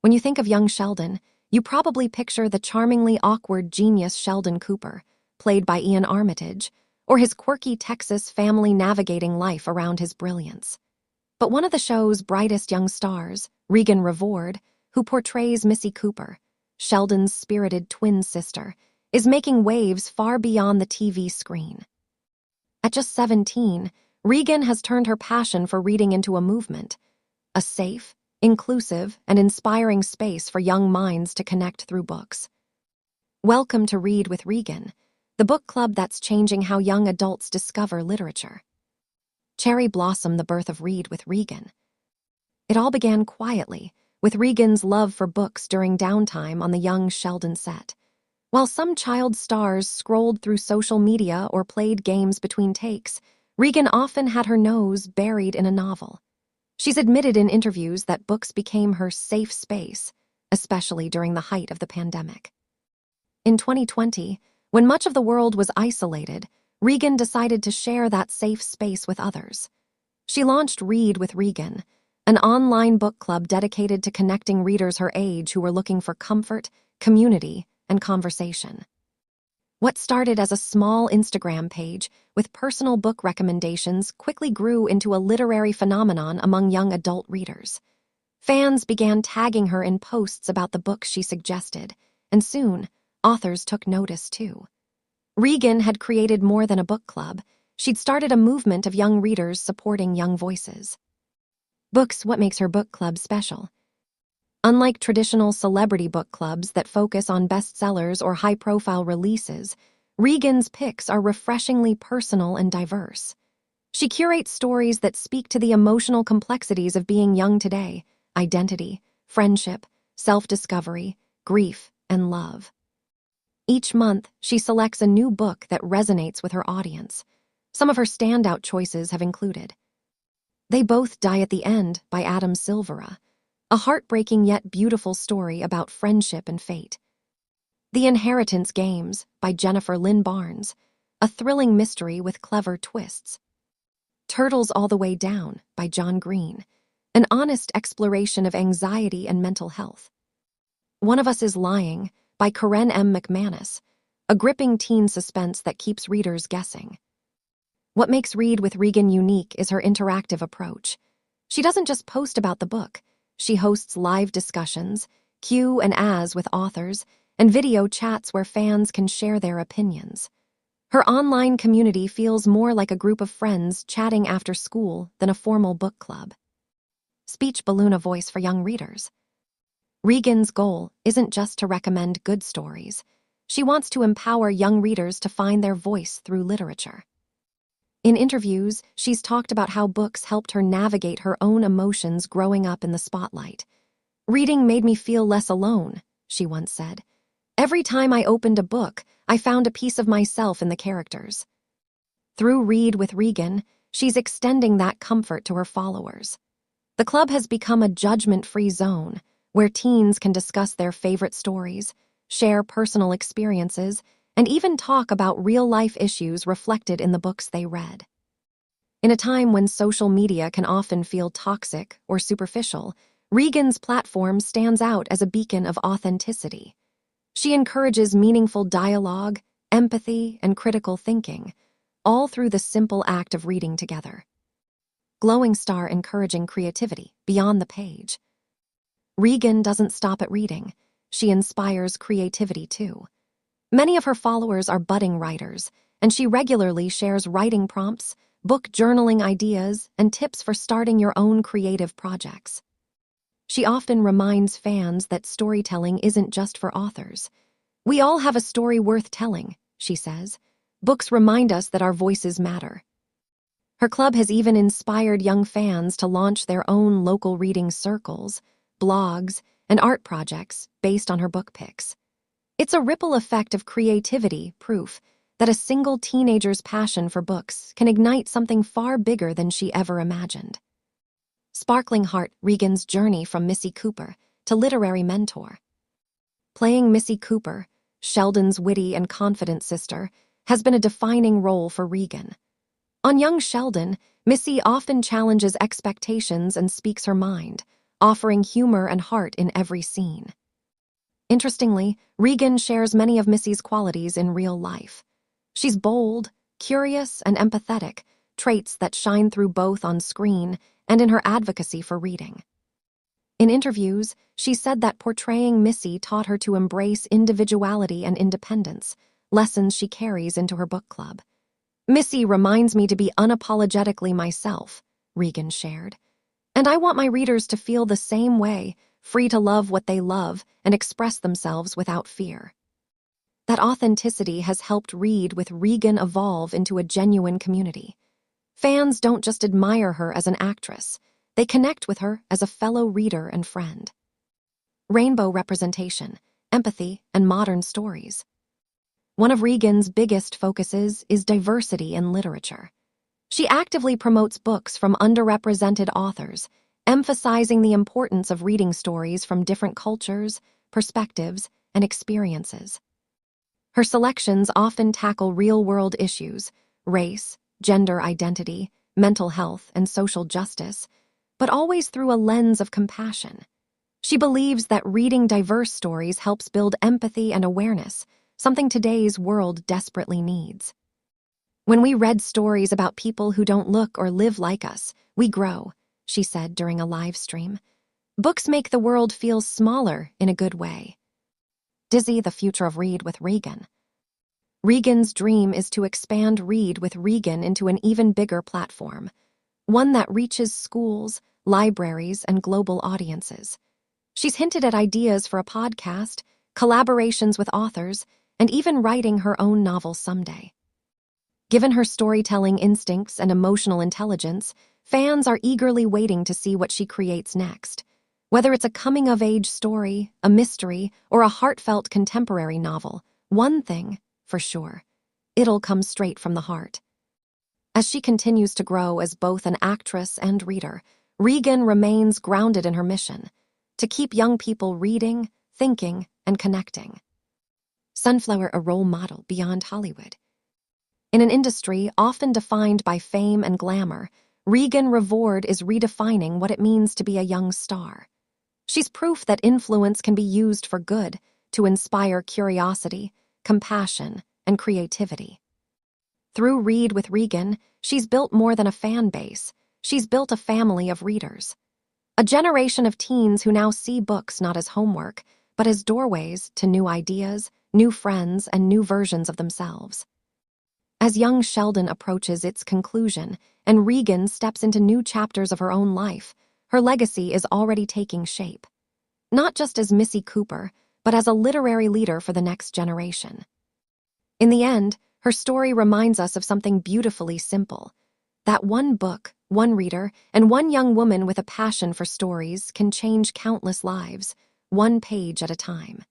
When you think of young Sheldon, you probably picture the charmingly awkward genius Sheldon Cooper, played by Ian Armitage, or his quirky Texas family navigating life around his brilliance. But one of the show's brightest young stars, Raegan Revord, who portrays Missy Cooper, Sheldon's spirited twin sister, is making waves far beyond the TV screen. At just 17, Raegan has turned her passion for reading into a movement, a safe, inclusive, and inspiring space for young minds to connect through books. Welcome to Read with Raegan, the book club that's changing how young adults discover literature. Cherry blossomed the birth of Read with Raegan. It all began quietly, with Raegan's love for books during downtime on the young Sheldon set. While some child stars scrolled through social media or played games between takes, Raegan often had her nose buried in a novel. She's admitted in interviews that books became her safe space, especially during the height of the pandemic. In 2020, when much of the world was isolated, Raegan decided to share that safe space with others. She launched Read with Raegan, an online book club dedicated to connecting readers her age who were looking for comfort, community, and conversation. What started as a small Instagram page with personal book recommendations quickly grew into a literary phenomenon among young adult readers. Fans began tagging her in posts about the books she suggested, and soon, authors took notice too. Raegan had created more than a book club. She'd started a movement of young readers supporting young voices. Books, what makes her book club special? Unlike traditional celebrity book clubs that focus on bestsellers or high-profile releases, Raegan's picks are refreshingly personal and diverse. She curates stories that speak to the emotional complexities of being young today: identity, friendship, self-discovery, grief, and love. Each month, she selects a new book that resonates with her audience. Some of her standout choices have included They Both Die at the End by Adam Silvera, a heartbreaking yet beautiful story about friendship and fate. The Inheritance Games by Jennifer Lynn Barnes, a thrilling mystery with clever twists. Turtles All the Way Down by John Green, an honest exploration of anxiety and mental health. One of Us is Lying by Karen M. McManus, a gripping teen suspense that keeps readers guessing. What makes Read with Raegan unique is her interactive approach. She doesn't just post about the book. She hosts live discussions, Q&As with authors, and video chats where fans can share their opinions. Her online community feels more like a group of friends chatting after school than a formal book club. Speech balloon, a voice for young readers. Raegan's goal isn't just to recommend good stories. She wants to empower young readers to find their voice through literature. In interviews, she's talked about how books helped her navigate her own emotions growing up in the spotlight. Reading made me feel less alone, she once said. Every time I opened a book, I found a piece of myself in the characters. Through Read with Raegan, she's extending that comfort to her followers. The club has become a judgment-free zone where teens can discuss their favorite stories, share personal experiences, and even talk about real-life issues reflected in the books they read. In a time when social media can often feel toxic or superficial, Raegan's platform stands out as a beacon of authenticity. She encourages meaningful dialogue, empathy, and critical thinking, all through the simple act of reading together. Glowing star, encouraging creativity beyond the page. Raegan doesn't stop at reading. She inspires creativity too. Many of her followers are budding writers, and she regularly shares writing prompts, book journaling ideas, and tips for starting your own creative projects. She often reminds fans that storytelling isn't just for authors. We all have a story worth telling, she says. Books remind us that our voices matter. Her club has even inspired young fans to launch their own local reading circles, blogs, and art projects based on her book picks. It's a ripple effect of creativity, proof that a single teenager's passion for books can ignite something far bigger than she ever imagined. Sparkling Heart, Raegan's journey from Missy Cooper to literary mentor. Playing Missy Cooper, Sheldon's witty and confident sister, has been a defining role for Raegan. On young Sheldon, Missy often challenges expectations and speaks her mind, offering humor and heart in every scene. Interestingly, Raegan shares many of Missy's qualities in real life. She's bold, curious, and empathetic, traits that shine through both on screen and in her advocacy for reading. In interviews, she said that portraying Missy taught her to embrace individuality and independence, lessons she carries into her book club. "Missy reminds me to be unapologetically myself," Raegan shared. "And I want my readers to feel the same way, free to love what they love and express themselves without fear." That authenticity has helped Read with Raegan evolve into a genuine community. Fans don't just admire her as an actress, they connect with her as a fellow reader and friend. Rainbow representation, empathy, and modern stories. One of Raegan's biggest focuses is diversity in literature. She actively promotes books from underrepresented authors, emphasizing the importance of reading stories from different cultures, perspectives, and experiences. Her selections often tackle real-world issues, race, gender identity, mental health, and social justice, but always through a lens of compassion. She believes that reading diverse stories helps build empathy and awareness, something today's world desperately needs. "When we read stories about people who don't look or live like us, we grow," she said during a live stream. "Books make the world feel smaller in a good way." Dizzy, the future of Read with Raegan. Raegan's dream is to expand Read with Raegan into an even bigger platform, one that reaches schools, libraries, and global audiences. She's hinted at ideas for a podcast, collaborations with authors, and even writing her own novel someday. Given her storytelling instincts and emotional intelligence, fans are eagerly waiting to see what she creates next. Whether it's a coming-of-age story, a mystery, or a heartfelt contemporary novel, one thing, for sure, it'll come straight from the heart. As she continues to grow as both an actress and reader, Raegan remains grounded in her mission to keep young people reading, thinking, and connecting. Sunflower, a role model beyond Hollywood. In an industry often defined by fame and glamour, Raegan Revord is redefining what it means to be a young star. She's proof that influence can be used for good, to inspire curiosity, compassion, and creativity. Through Read with Raegan, she's built more than a fan base. She's built a family of readers. A generation of teens who now see books not as homework, but as doorways to new ideas, new friends, and new versions of themselves. As young Sheldon approaches its conclusion and Raegan steps into new chapters of her own life, her legacy is already taking shape. Not just as Missy Cooper, but as a literary leader for the next generation. In the end, her story reminds us of something beautifully simple. That one book, one reader, and one young woman with a passion for stories can change countless lives, one page at a time.